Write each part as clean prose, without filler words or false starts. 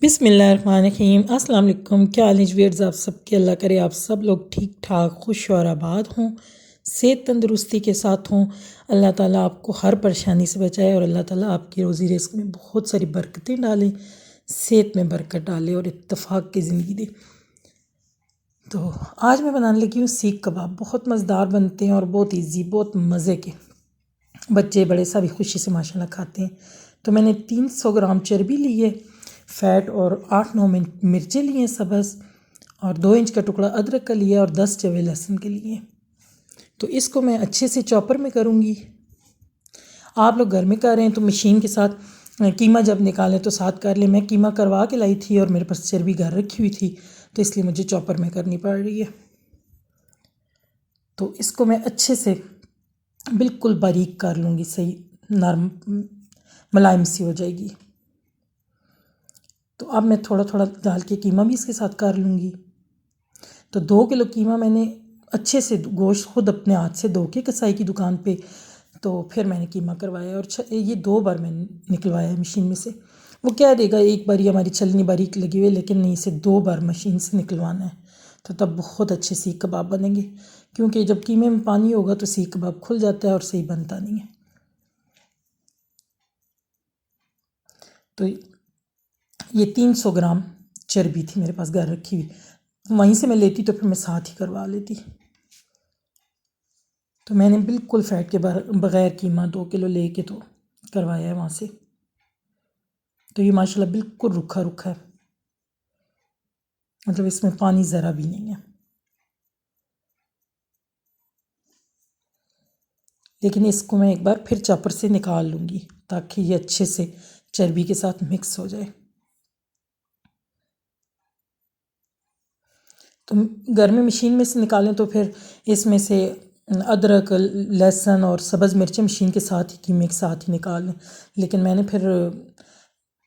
बिस्मिल्लाहिर्रहमानिर्रहीम अस्सलाम वालेकुम। क्या हाल है व्यूअर्स आप सबके। अल्लाह करे आप सब लोग ठीक ठाक खुश और आबाद हों, सेहत तंदुरुस्ती के साथ हों। अल्लाह ताला आपको हर परेशानी से बचाए और अल्लाह ताला आपकी रोज़ी रिज़्क में बहुत सारी बरकतें डालें, सेहत में बरकत डाले और इत्तफाक की ज़िंदगी दे। तो आज मैं बनाने लगी हूँ सीख कबाब। बहुत मज़ेदार बनते हैं और बहुत ईजी, बहुत मज़े के। बच्चे बड़े सभी खुशी से माशाल्लाह खाते हैं। तो मैंने 300 ग्राम चर्बी ली है, फ़ैट और 8-9 मिर्चें लिए हैं सब्ज़, और 2 इंच का टुकड़ा अदरक का लिया और 10 चवे लहसुन के लिए। तो इसको मैं अच्छे से चॉपर में करूँगी। आप लोग घर में कर रहे हैं तो मशीन के साथ कीमा जब निकालें तो साथ कर लें। मैं कीमा करवा के लाई थी और मेरे पास चर्बी घर रखी हुई थी, तो इसलिए मुझे चॉपर में करनी पड़ रही है। तो इसको मैं अच्छे से बिल्कुल बारीक कर लूँगी, सही नरम मुलायम सी हो जाएगी। तो अब मैं थोड़ा थोड़ा डाल के कीमा भी इसके साथ कर लूँगी। तो 2 किलो कीमा मैंने अच्छे से गोश्त खुद अपने हाथ से धो के कसाई की दुकान पे, तो फिर मैंने कीमा करवाया और ये 2 बार मैंने निकलवाया है मशीन में से। वो कह देगा एक बार ही हमारी छलनी बारीक लगी हुई है, लेकिन नहीं, इसे 2 बार मशीन से निकलवाना है, तो तब बहुत अच्छे सीख कबाब बनेंगे। क्योंकि जब कीमे में पानी होगा तो सीख कबाब खुल जाता है और सही बनता नहीं है। तो ये 300 ग्राम चर्बी थी मेरे पास घर रखी हुई, वहीं से मैं लेती तो फिर मैं साथ ही करवा लेती। तो मैंने बिल्कुल फ़ैट के बग़ैर कीमा 2 किलो लेके तो करवाया है वहाँ से। तो ये माशाल्लाह बिल्कुल रूखा रूखा है, मतलब इसमें पानी ज़रा भी नहीं है। लेकिन इसको मैं एक बार फिर चॉपर से निकाल लूँगी ताकि ये अच्छे से चर्बी के साथ मिक्स हो जाए। तो घर में मशीन में से निकालें तो फिर इसमें से अदरक, लहसुन और सब्ज़ मिर्चें मशीन के साथ ही, कीमे के साथ ही निकाल लें। लेकिन मैंने फिर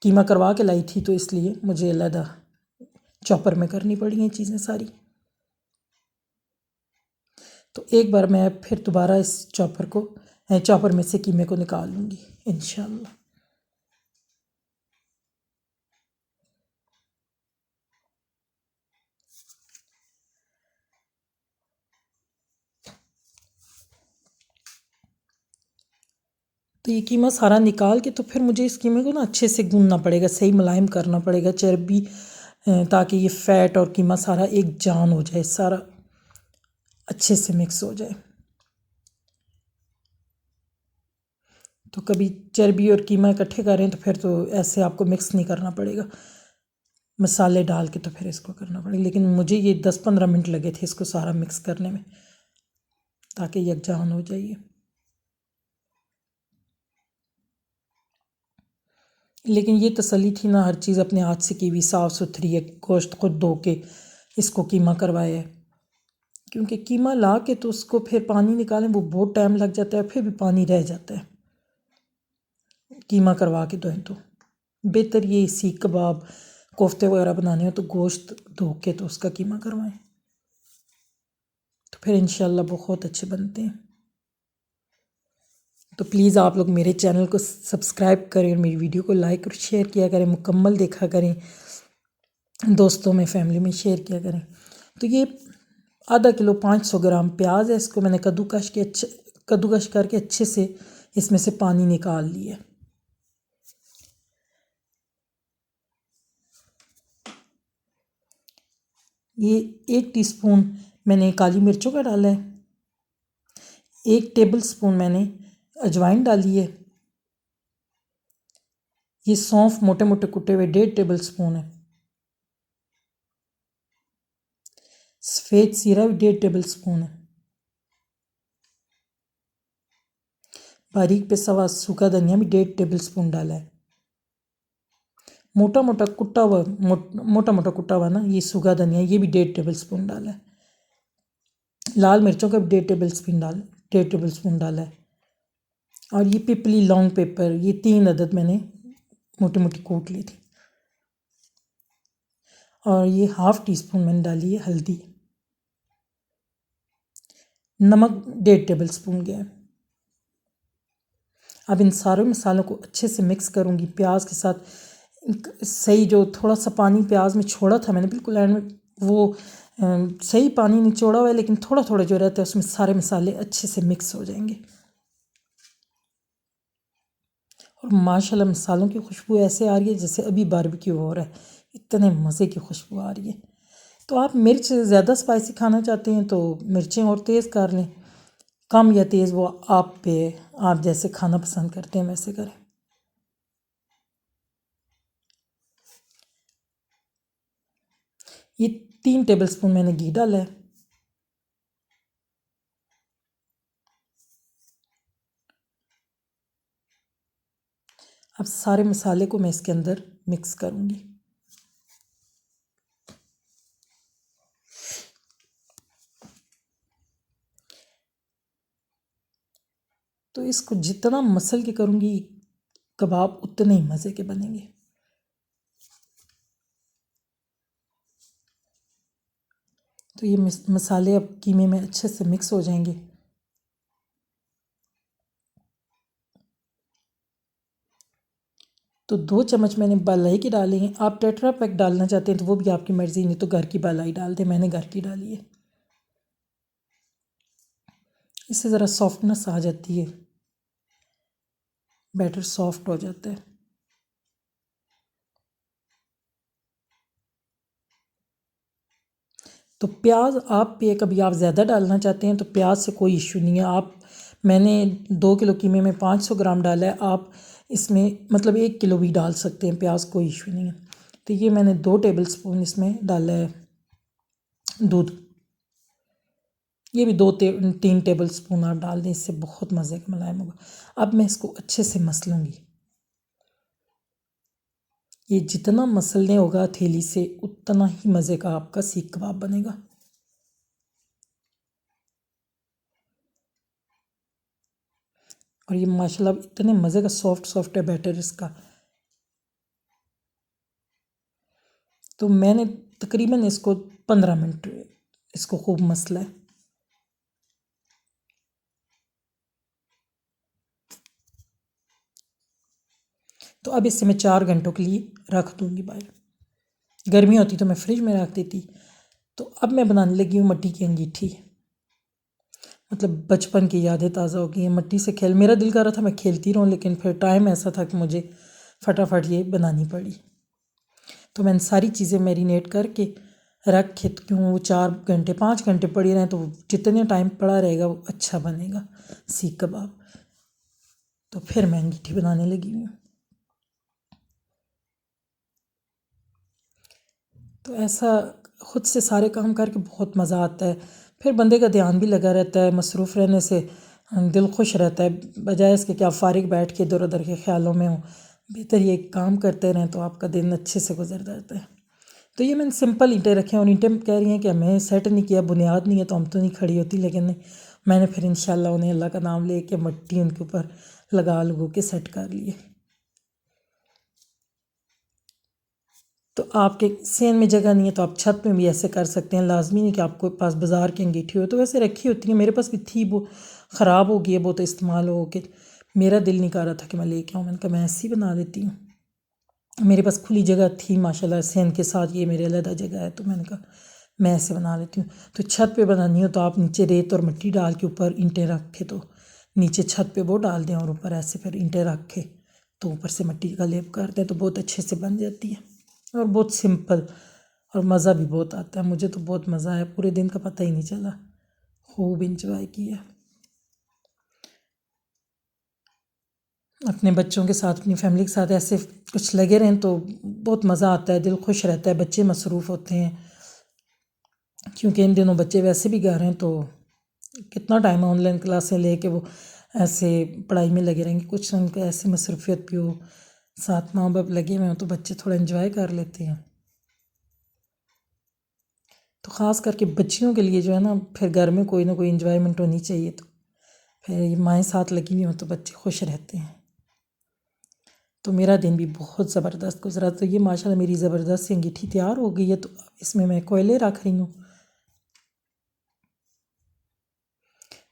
कीमा करवा के लाई थी, तो इसलिए मुझे अलग चॉपर में करनी पड़ी हैं चीज़ें सारी। तो एक बार मैं फिर दोबारा इस चॉपर में से कीमे को निकाल लूँगी इंशाल्लाह। तो ये कीमा सारा निकाल के तो फिर मुझे इस कीमे को ना अच्छे से गूंदना पड़ेगा, सही मुलायम करना पड़ेगा चर्बी, ताकि ये फ़ैट और कीमा सारा एक जान हो जाए, सारा अच्छे से मिक्स हो जाए। तो कभी चर्बी और कीमा इकट्ठे करें तो फिर तो ऐसे आपको मिक्स नहीं करना पड़ेगा, मसाले डाल के तो फिर इसको करना पड़ेगा। लेकिन मुझे ये 10-15 मिनट लगे थे इसको सारा मिक्स करने में, ताकि यकजान हो जाए। लेकिन ये तसल्ली थी ना, हर चीज़ अपने हाथ से की हुई, साफ़ सुथरी है, गोश्त खुद धो के इसको कीमा करवाया है। क्योंकि कीमा ला के तो उसको फिर पानी निकालें वो बहुत टाइम लग जाता है, फिर भी पानी रह जाता है। कीमा करवा के धोएं तो बेहतर, ये सीख कबाब कोफ्ते वगैरह बनाने हो तो गोश्त धो के तो उसका कीमा करवाएं, तो फिर इंशाल्लाह बहुत अच्छे बनते हैं। तो प्लीज़ आप लोग मेरे चैनल को सब्सक्राइब करें और मेरी वीडियो को लाइक और शेयर किया करें, मुकम्मल देखा करें, दोस्तों में फैमिली में शेयर किया करें। तो ये आधा किलो 500 ग्राम प्याज है, इसको मैंने कद्दूकश करके अच्छे से इसमें से पानी निकाल लिया। ये 1 टीस्पून मैंने काली मिर्चों का डाला है, 1 टेबल स्पून मैंने अजवाइन डाली है, ये सौंफ मोटे मोटे कुटे हुए 1.5 टेबल स्पून है, सफ़ेद जीरा भी 1.5 टेबल स्पून है, बारीक पिसा हुआ सूखा धनिया भी 1.5 टेबल स्पून डाला है, मोटा मोटा कुटा हुआ ना ये सूखा धनिया, ये भी 1.5 टेबल स्पून डाला है, लाल मिर्चों का भी 1.5 टेबल स्पून डाला है, और ये पिपली लॉन्ग पेपर, ये 3 अदद मैंने मोटी मोटी कूट ली थी, और ये ½ टीस्पून मैंने डाली है हल्दी, नमक 1.5 टेबल स्पून गया है। अब इन सारे मसालों को अच्छे से मिक्स करूँगी प्याज के साथ, सही जो थोड़ा सा पानी प्याज में छोड़ा था मैंने बिल्कुल एंड में, वो सही पानी निचोड़ा हुआ है, लेकिन थोड़ा थोड़ा जो रहता है उसमें सारे मसाले अच्छे से मिक्स हो जाएंगे। और माशाल्लाह मसालों की खुशबू ऐसे आ रही है जैसे अभी बारबेक्यू हो रहा है, इतने मज़े की खुशबू आ रही है। तो आप मिर्च ज़्यादा स्पाइसी खाना चाहते हैं तो मिर्चें और तेज़ कर लें, कम या तेज़ वो आप पे, आप जैसे खाना पसंद करते हैं वैसे करें। ये 3 टेबलस्पून मैंने घी डाला है। अब सारे मसाले को मैं इसके अंदर मिक्स करूँगी। तो इसको जितना मसल के करूँगी कबाब उतने ही मज़े के बनेंगे। तो ये मसाले अब कीमे में अच्छे से मिक्स हो जाएंगे। तो 2 चम्मच मैंने बालाई की डाली हैं। आप टेट्रा पैक डालना चाहते हैं तो वो भी आपकी मर्ज़ी, नहीं तो घर की बालाई डाल दें, मैंने घर की डाली है। इससे ज़रा सॉफ्टनेस आ जाती है, बैटर सॉफ्ट हो जाता है। तो प्याज आप पे कभी आप ज़्यादा डालना चाहते हैं तो प्याज से कोई इशू नहीं है। आप, मैंने 2 किलो कीमे में 500 ग्राम डाला है, आप इसमें मतलब 1 किलो भी डाल सकते हैं प्याज, कोई इशू नहीं है। तो ये मैंने 2 टेबलस्पून इसमें डाला है दूध। ये भी 3 टेबलस्पून आप डाल दें, इससे बहुत मज़े का मुलायम होगा। अब मैं इसको अच्छे से मस लूँगी। ये जितना मसलने होगा हथेली से उतना ही मज़े का आपका सीख कबाब बनेगा। और ये माशाल्लाह इतने मज़े का सॉफ्ट सॉफ्ट है बैटर इसका। तो मैंने तकरीबन इसको 15 मिनट इसको खूब मसला है। तो अब इसे मैं 4 घंटों के लिए रख दूँगी बाहर। गर्मी होती तो मैं फ्रिज में रख देती। तो अब मैं बनाने लगी हूँ मट्टी की अंगीठी। मतलब बचपन की यादें ताज़ा हो गई हैं, मट्टी से खेल, मेरा दिल कर रहा था मैं खेलती रहूँ, लेकिन फिर टाइम ऐसा था कि मुझे फटाफट ये बनानी पड़ी। तो मैंने सारी चीज़ें मैरिनेट करके रखे, तो क्यों वो 4 घंटे 5 घंटे पड़ी रहें तो जितने टाइम पड़ा रहेगा वो अच्छा बनेगा सीख कबाब। तो फिर मैं अंगीठी बनाने लगी हूँ। तो ऐसा खुद से सारे काम करके बहुत मज़ा आता है। फिर बंदे का ध्यान भी लगा रहता है, मसरूफ़ रहने से दिल खुश रहता है, बजाय इसके कि आप फारिग बैठ के इधर उधर के ख्यालों में हो। बेहतर ये काम करते रहें तो आपका दिन अच्छे से गुजर जाता है। तो ये मैंने सिंपल ईंटें रखे हैं और ईंटें कह रही हैं कि हमें सेट नहीं किया, बुनियाद नहीं है तो हम तो नहीं खड़ी होती, लेकिन नहीं, मैंने फिर इंशाल्लाह उन्हें अल्लाह का नाम ले के मट्टी उनके ऊपर लगा लगू के सेट कर लिए। तो आपके सेन में जगह नहीं है तो आप छत में भी ऐसे कर सकते हैं, लाजमी नहीं कि आपके पास बाज़ार की अंगीठी हो। तो वैसे रखी होती है, मेरे पास भी थी, वो ख़राब हो गई है, वो तो इस्तेमाल हो के मेरा दिल नहीं कर रहा था कि मैं लेके आऊँ, मैंने कहा मैं ऐसी बना देती हूँ। मेरे पास खुली जगह थी माशाल्लाह, सेन के साथ ये मेरे अलग जगह है, तो मैंने कहा मैं ऐसे बना लेती हूँ। तो छत पे बनानी हो तो आप नीचे रेत और मिट्टी डाल के ऊपर ईंटें रख के, तो नीचे छत पे वो डाल दें और ऊपर ऐसे फिर ईंटें रख के तो ऊपर से मिट्टी का लेप कर दें, तो बहुत अच्छे से बन जाती है और बहुत सिंपल, और मज़ा भी बहुत आता है। मुझे तो बहुत मज़ा आया, पूरे दिन का पता ही नहीं चला, खूब इंजॉय किया। अपने बच्चों के साथ, अपनी फैमिली के साथ ऐसे कुछ लगे रहें तो बहुत मज़ा आता है, दिल खुश रहता है, बच्चे मसरूफ़ होते हैं, क्योंकि इन दिनों बच्चे वैसे भी घर हैं तो कितना टाइम ऑनलाइन क्लासें लेके वो ऐसे पढ़ाई में लगे रहेंगे, कुछ उनका ऐसे मसरूफियत भी हो, साथ माँ बाप लगे हुए हों तो बच्चे थोड़ा इन्जॉय कर लेते हैं। तो ख़ास करके बच्चियों के लिए जो है ना, फिर घर में कोई ना कोई इन्जॉयमेंट होनी चाहिए, तो फिर ये माएँ साथ लगी हुई हों तो बच्चे खुश रहते हैं। तो मेरा दिन भी बहुत ज़बरदस्त गुजरा। तो ये माशाल्लाह मेरी ज़बरदस्त सी अंगीठी तैयार हो गई है, तो इसमें मैं कोयले रख रही हूँ।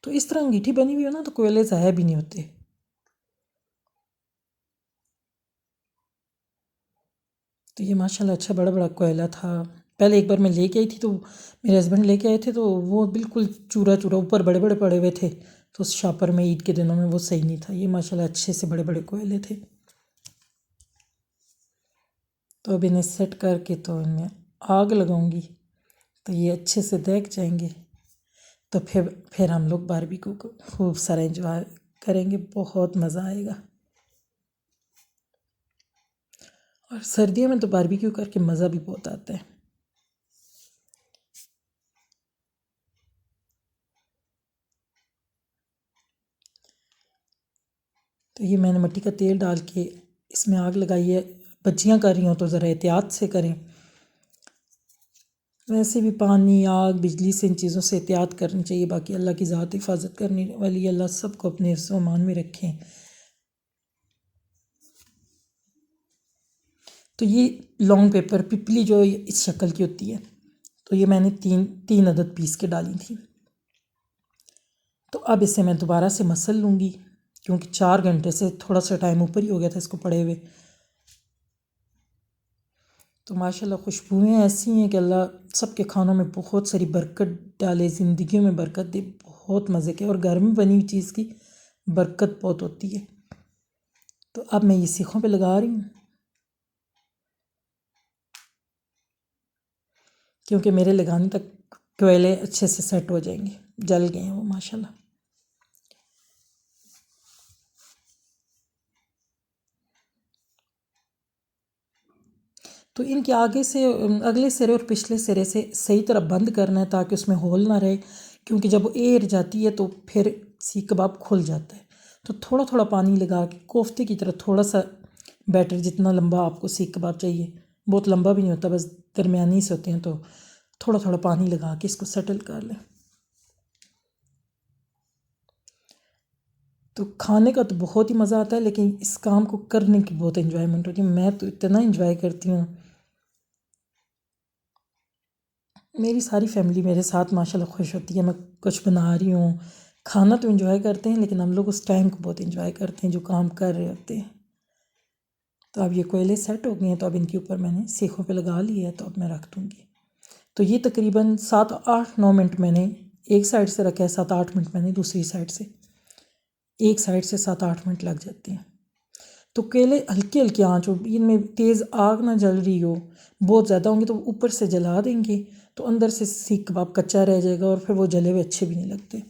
तो इस तरह अंगीठी बनी हुई हो ना तो कोयले ज़ाया भी नहीं होते। तो ये माशाल्लाह अच्छा बड़ा बड़ा कोयला था। पहले एक बार मैं लेके आई थी तो मेरे हस्बैंड लेके आए थे तो वो बिल्कुल चूरा चूरा ऊपर बड़े बड़े पड़े हुए थे, तो उस शापर में ईद के दिनों में वो सही नहीं था। ये माशाल्लाह अच्छे से बड़े बड़े कोयले थे। तो अब इन्हें सेट करके तो इनमें आग लगाऊंगी तो ये अच्छे से देख जाएंगे। तो फिर हम लोग बारबेक्यू को खूब सारा एंजॉय करेंगे, बहुत मज़ा आएगा। और सर्दियों में तो बारबेक्यू करके मज़ा भी बहुत आता है। तो ये मैंने मिट्टी का तेल डाल के इसमें आग लगाई है। बच्चियाँ कर रही हों तो ज़रा एहतियात से करें। वैसे भी पानी, आग, बिजली से इन चीज़ों से एहतियात करनी चाहिए। बाकी अल्लाह की ज़ात हिफाजत करने वाली, अल्लाह सबको अपने सामान में रखें। तो ये लॉन्ग पेपर पिपली जो इस शक्ल की होती है, तो ये मैंने तीन तीन अदद पीस के डाली थी। तो अब इसे मैं दोबारा से मसल लूँगी क्योंकि 4 घंटे से थोड़ा सा टाइम ऊपर ही हो गया था इसको पड़े हुए। तो माशाल्लाह खुशबुएँ ऐसी हैं कि अल्लाह सबके खानों में बहुत सारी बरकत डाले, ज़िंदगियों में बरकत दे। बहुत मज़े के, और घर में बनी हुई चीज़ की बरकत बहुत होती है। तो अब मैं ये सीखों पे लगा रही हूँ क्योंकि मेरे लगाने तक कोयले अच्छे से सेट हो जाएंगे। जल गए हैं वो माशाल्लाह। तो इनके आगे से अगले सिरे और पिछले सिरे से सही तरह बंद करना है ताकि उसमें होल ना रहे, क्योंकि जब वो एयर जाती है तो फिर सीख कबाब खुल जाता है। तो थोड़ा थोड़ा पानी लगा के कोफ्ते की तरह थोड़ा सा बैटर, जितना लंबा आपको सीख कबाब चाहिए, बहुत लंबा भी नहीं होता, बस दरमियानी से होते हैं, तो थोड़ा थोड़ा पानी लगा के इसको सेटल कर लें। तो खाने का तो बहुत ही मज़ा आता है, लेकिन इस काम को करने की बहुत इन्जॉयमेंट होती है। मैं तो इतना इन्जॉय करती हूँ। मेरी सारी फैमिली मेरे साथ माशाल्लाह खुश होती है। मैं कुछ बना रही हूँ, खाना तो इन्जॉय करते हैं, लेकिन हम लोग उस टाइम को बहुत इन्जॉय करते हैं जो काम कर रहे होते हैं। तो अब ये कोयले सेट हो गए हैं, तो अब इनके ऊपर मैंने सीखों पे लगा लिए है, तो अब मैं रख दूँगी। तो ये तकरीबन 7-8-9 मिनट मैंने एक साइड से रखा है, 7-8 मिनट मैंने दूसरी साइड से, एक साइड से 7-8 मिनट लग जाते हैं। तो केले हल्की हल्की आँच हो, इनमें तेज़ आग ना जल रही हो, बहुत ज़्यादा होंगे तो ऊपर से जला देंगे तो अंदर से सीख कबाब कच्चा रह जाएगा और फिर वो जले हुए अच्छे भी नहीं लगते।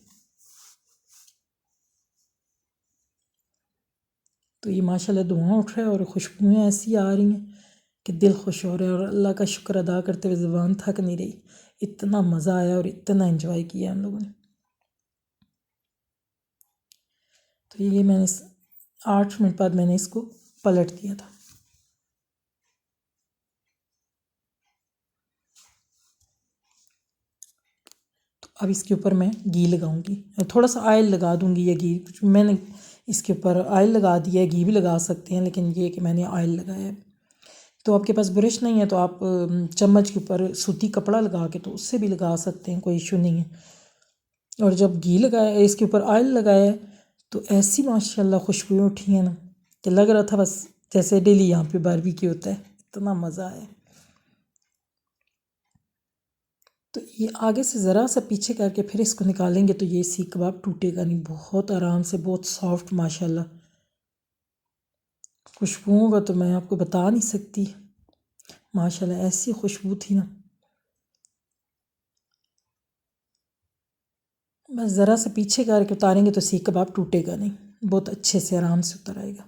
तो ये माशाल्लाह धुआं उठ रहा है और खुशबुएँ ऐसी आ रही हैं कि दिल खुश हो रहा है, और अल्लाह का शुक्र अदा करते हुए ज़ुबान थक नहीं रही। इतना मज़ा आया और इतना इन्जॉय किया हम लोगों ने। तो ये मैंने 8 मिनट बाद मैंने इसको पलट दिया था। तो अब इसके ऊपर मैं घी लगाऊंगी, थोड़ा सा ऑयल लगा दूंगी या घी, मैंने इसके ऊपर ऑयल लगा दिया है, घी भी लगा सकते हैं, लेकिन ये कि मैंने ऑयल लगाया है। तो आपके पास ब्रश नहीं है तो आप चम्मच के ऊपर सूती कपड़ा लगा के तो उससे भी लगा सकते हैं, कोई इशू नहीं है। और जब घी लगाया, इसके ऊपर ऑयल लगाया है, तो ऐसी माशाल्लाह खुशबू उठी है ना कि लग रहा था बस जैसे डेली यहाँ पे बारबेक्यू होता है। इतना मज़ा आया। तो ये आगे से ज़रा सा पीछे करके फिर इसको निकालेंगे तो ये सीख कबाब टूटेगा नहीं, बहुत आराम से, बहुत सॉफ्ट माशाल्लाह। खुशबुओं का तो मैं आपको बता नहीं सकती, माशाल्लाह ऐसी खुशबू थी ना। बस ज़रा सा पीछे करके उतारेंगे तो सीख कबाब टूटेगा नहीं, बहुत अच्छे से आराम से उतर आएगा।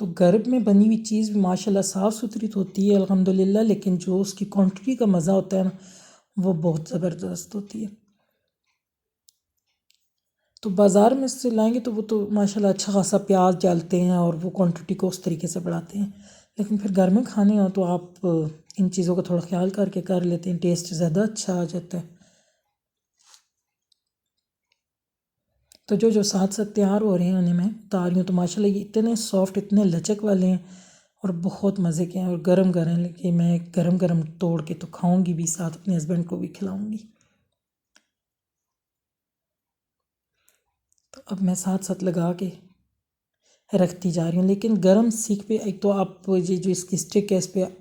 तो घर में बनी हुई चीज़ भी माशाल्लाह साफ़ सुथरी तो होती है अल्हम्दुलिल्लाह, लेकिन जो उसकी क्वांटिटी का मज़ा होता है ना, वो बहुत ज़बरदस्त होती है। तो बाज़ार में से लाएंगे तो वो तो माशाल्लाह अच्छा खासा प्याज डालते हैं और वो क्वांटिटी को उस तरीके से बढ़ाते हैं, लेकिन फिर घर में खाने हो तो आप इन चीज़ों का थोड़ा ख्याल करके कर लेते हैं, टेस्ट ज़्यादा अच्छा आ जाता है। तो जो जो साथ साथ तैयार हो रहे हैं उन्हें मैं उतार रही हूँ। तो माशाल्लाह ये इतने सॉफ्ट, इतने लचक वाले हैं और बहुत मज़े के हैं और गरम गरम लेके मैं गरम गरम तोड़ के तो खाऊंगी भी, साथ अपने हस्बैंड को भी खिलाऊंगी। तो अब मैं साथ साथ लगा के रखती जा रही हूँ। लेकिन गरम सीख पे एक तो आप ये जो इसकी स्टिक है इस पर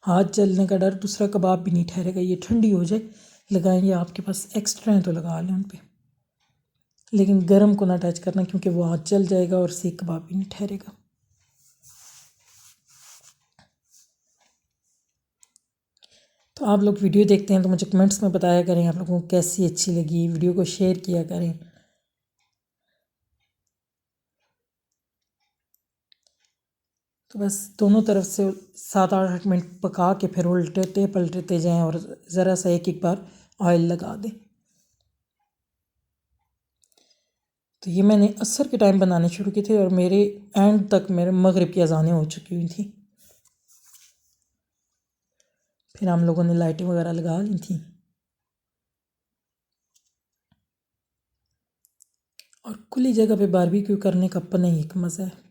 हाथ जलने का डर, दूसरा कबाब भी नहीं ठहरेगा। ये ठंडी हो जाए लगाएंगे, आपके पास एक्स्ट्रा है तो लगा लें उन पर, लेकिन गरम को ना टच करना क्योंकि वो हाथ जल जाएगा और सीख कबाब भी नहीं ठहरेगा। तो आप लोग वीडियो देखते हैं तो मुझे कमेंट्स में बताया करें आप लोगों को कैसी अच्छी लगी, वीडियो को शेयर किया करें। तो बस दोनों तरफ से 7-8 मिनट पका के फिर उल्टेते पलटते जाएं और ज़रा सा एक एक बार ऑयल लगा दें। तो ये मैंने असर के टाइम बनाने शुरू किए थे और मेरे एंड तक मेरे मगरिब की अज़ानें हो चुकी हुई थी। फिर हम लोगों ने लाइटें वगैरह लगा ली थी और खुली जगह पे बारबेक्यू करने का अपना ही एक मज़ा है।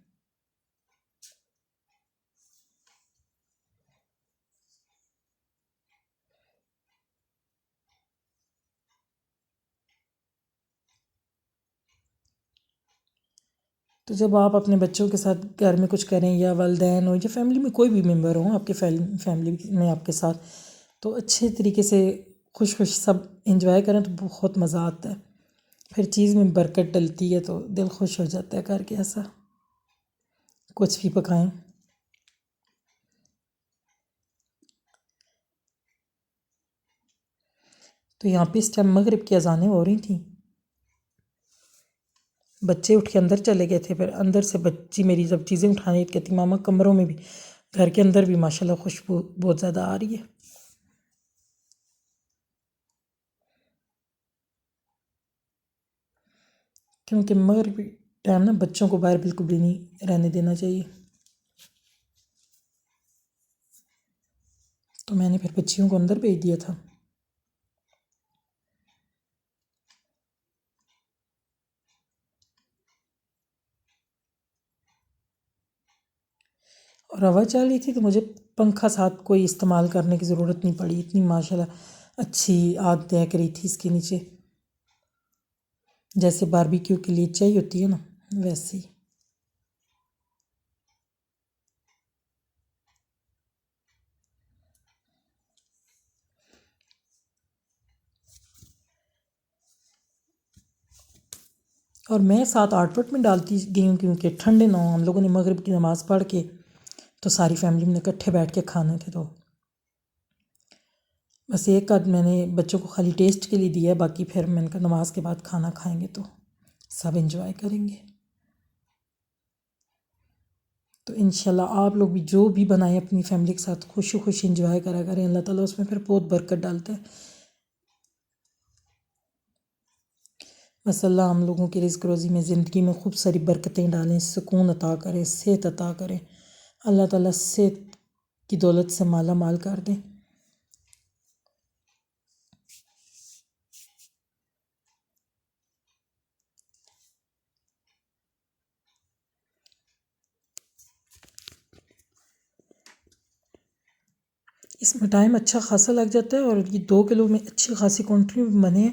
तो जब आप अपने बच्चों के साथ घर में कुछ करें या वालदैन हो या फैमिली में कोई भी मेम्बर हो आपके फैमिली में आपके साथ, तो अच्छे तरीके से खुश खुश सब इंजॉय करें तो बहुत मज़ा आता है। फिर चीज़ में बरकत डलती है तो दिल खुश हो जाता है करके ऐसा कुछ भी पकाएं। तो यहाँ पे इस टाइम मगरिब की अजानें हो रही थी, बच्चे उठ के अंदर चले गए थे। फिर अंदर से बच्ची मेरी जब चीज़ें उठाने कहती मामा कमरों में भी, घर के अंदर भी माशाल्लाह खुशबू बहुत ज़्यादा आ रही है। क्योंकि मगरिब टाइम ना बच्चों को बाहर बिल्कुल भी नहीं रहने देना चाहिए। तो मैंने फिर बच्चियों को अंदर भेज दिया था। और हवा चल रही थी तो मुझे पंखा साथ कोई इस्तेमाल करने की ज़रूरत नहीं पड़ी, इतनी माशाल्लाह अच्छी आग दहक रही थी इसके नीचे, जैसे बारबेक्यू के लिए चाहिए होती है ना वैसी। और मैं 7-8 मिनट डालती गई हूँ क्योंकि ठंडे ना हो। हम लोगों ने मगरिब की नमाज़ पढ़ के तो सारी फैमिली में इकट्ठे बैठ के खाने थे, तो बस एक आध मैंने बच्चों को खाली टेस्ट के लिए दिया है, बाकी फिर मैंने कहा नमाज के बाद खाना खाएंगे तो सब इंजॉय करेंगे। तो इंशाल्लाह आप लोग भी जो भी बनाएं अपनी फैमिली के साथ खुशी खुशी इंजॉय करा करें, अल्लाह ताला उसमें फिर बहुत बरकत डालता है। बस अल्लाह हम लोगों की रिज़्क़ रोज़ी में ज़िंदगी में खूब सारी बरकतें डालें, सुकून अता करें, सेहत अता करें। अल्लाह ताला सेहत की दौलत से माला माल कर दें। इसमें टाइम अच्छा खासा लग जाता है और ये 2 किलो में अच्छी खासी क्वांटिटी में बने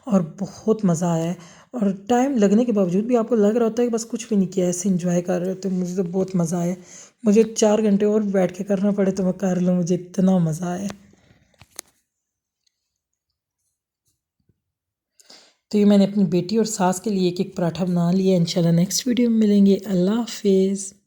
और बहुत मज़ा आया है। और टाइम लगने के बावजूद भी आपको लग रहा होता है कि बस कुछ भी नहीं किया, ऐसे इंजॉय कर रहे होते। मुझे तो बहुत मज़ा आया। मुझे 4 घंटे और बैठ के करना पड़े तो मैं कर लूँ, मुझे इतना मज़ा आया। तो ये मैंने अपनी बेटी और सास के लिए एक एक पराठा बना लिया। इंशाल्लाह नेक्स्ट वीडियो में मिलेंगे। अल्लाह हाफिज़।